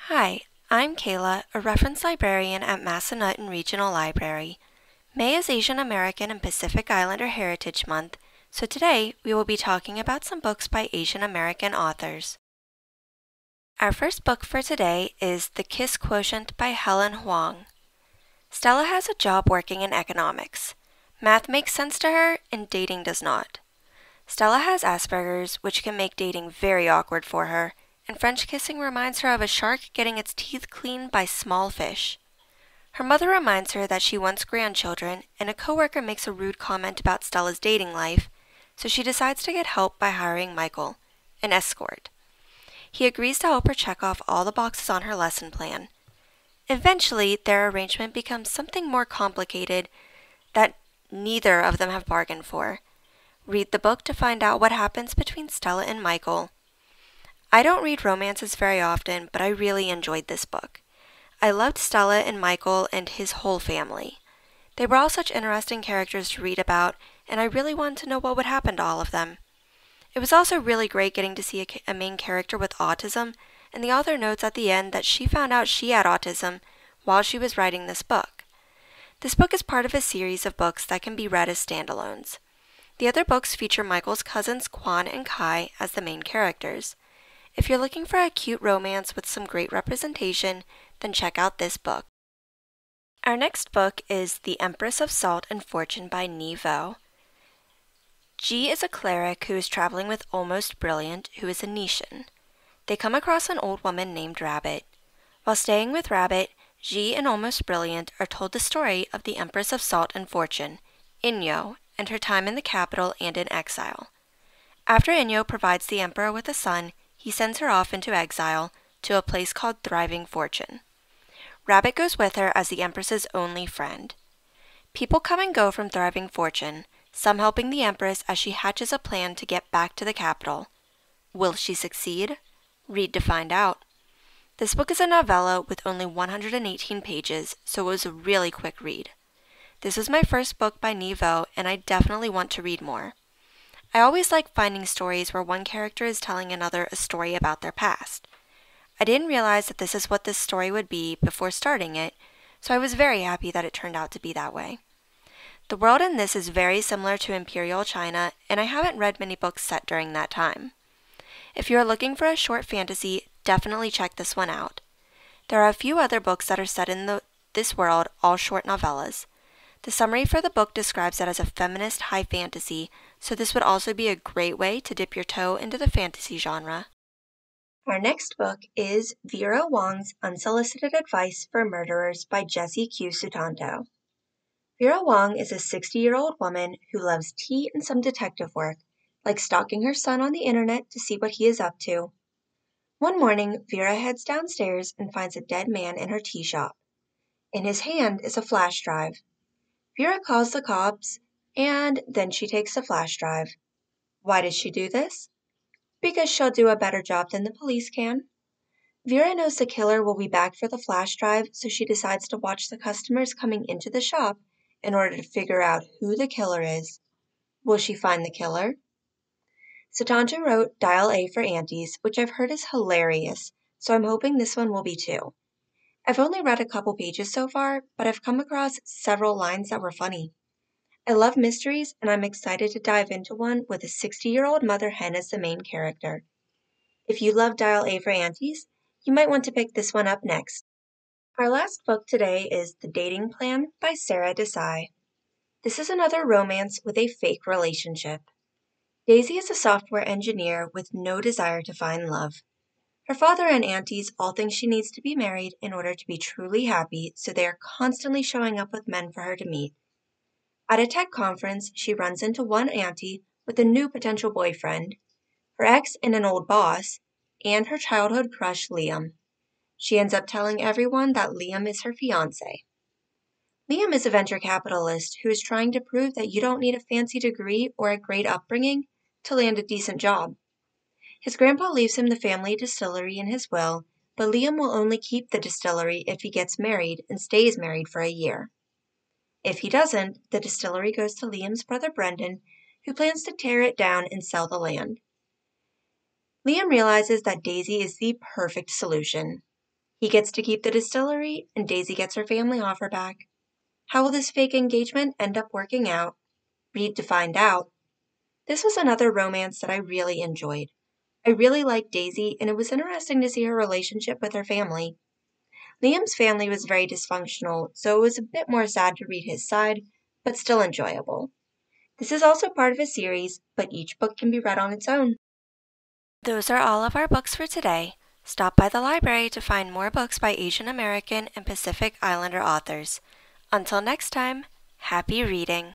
Hi, I'm Kayla, a reference librarian at Massanutten Regional Library. May is Asian American and Pacific Islander Heritage Month, so today we will be talking about some books by Asian American authors. Our first book for today is The Kiss Quotient by Helen Hoang. Stella has a job working in economics. Math makes sense to her, and dating does not. Stella has Asperger's, which can make dating very awkward for her, and French kissing reminds her of a shark getting its teeth cleaned by small fish. Her mother reminds her that she wants grandchildren, and a coworker makes a rude comment about Stella's dating life, so she decides to get help by hiring Michael, an escort. He agrees to help her check off all the boxes on her lesson plan. Eventually, their arrangement becomes something more complicated that neither of them have bargained for. Read the book to find out what happens between Stella and Michael. I don't read romances very often, but I really enjoyed this book. I loved Stella and Michael and his whole family. They were all such interesting characters to read about, and I really wanted to know what would happen to all of them. It was also really great getting to see a main character with autism, and the author notes at the end that she found out she had autism while she was writing this book. This book is part of a series of books that can be read as standalones. The other books feature Michael's cousins Kwan and Kai as the main characters. If you're looking for a cute romance with some great representation, then check out this book. Our next book is The Empress of Salt and Fortune by Nghi Vo. Ji is a cleric who is traveling with Almost Brilliant, who is a Nishan. They come across an old woman named Rabbit. While staying with Rabbit, Ji and Almost Brilliant are told the story of the Empress of Salt and Fortune, Inyo, and her time in the capital and in exile. After Inyo provides the emperor with a son, he sends her off into exile to a place called Thriving Fortune. Rabbit goes with her as the Empress's only friend. People come and go from Thriving Fortune, some helping the Empress as she hatches a plan to get back to the capital. Will she succeed? Read to find out. This book is a novella with only 118 pages, so it was a really quick read. This was my first book by Nghi Vo, and I definitely want to read more. I always like finding stories where one character is telling another a story about their past. I didn't realize that this is what this story would be before starting it, so I was very happy that it turned out to be that way. The world in this is very similar to Imperial China, and I haven't read many books set during that time. If you are looking for a short fantasy, definitely check this one out. There are a few other books that are set in this world, all short novellas. The summary for the book describes it as a feminist high fantasy, so this would also be a great way to dip your toe into the fantasy genre. Our next book is Vera Wang's Unsolicited Advice for Murderers by Jessie Q. Sutanto. Vera Wang is a 60-year-old woman who loves tea and some detective work, like stalking her son on the internet to see what he is up to. One morning, Vera heads downstairs and finds a dead man in her tea shop. In his hand is a flash drive. Vera calls the cops, and then she takes the flash drive. Why does she do this? Because she'll do a better job than the police can. Vera knows the killer will be back for the flash drive, so she decides to watch the customers coming into the shop in order to figure out who the killer is. Will she find the killer? Sutanto wrote Dial A for Aunties, which I've heard is hilarious, so I'm hoping this one will be too. I've only read a couple pages so far, but I've come across several lines that were funny. I love mysteries, and I'm excited to dive into one with a 60-year-old mother hen as the main character. If you love Dial A for Aunties, you might want to pick this one up next. Our last book today is The Dating Plan by Sara Desai. This is another romance with a fake relationship. Daisy is a software engineer with no desire to find love. Her father and aunties all think she needs to be married in order to be truly happy, so they are constantly showing up with men for her to meet. At a tech conference, she runs into one auntie with a new potential boyfriend, her ex and an old boss, and her childhood crush Liam. She ends up telling everyone that Liam is her fiancé. Liam is a venture capitalist who is trying to prove that you don't need a fancy degree or a great upbringing to land a decent job. His grandpa leaves him the family distillery in his will, but Liam will only keep the distillery if he gets married and stays married for a year. If he doesn't, the distillery goes to Liam's brother Brendan, who plans to tear it down and sell the land. Liam realizes that Daisy is the perfect solution. He gets to keep the distillery, and Daisy gets her family offer back. How will this fake engagement end up working out? Read to find out. This was another romance that I really enjoyed. I really liked Daisy, and it was interesting to see her relationship with her family. Liam's family was very dysfunctional, so it was a bit more sad to read his side, but still enjoyable. This is also part of a series, but each book can be read on its own. Those are all of our books for today. Stop by the library to find more books by Asian American and Pacific Islander authors. Until next time, happy reading!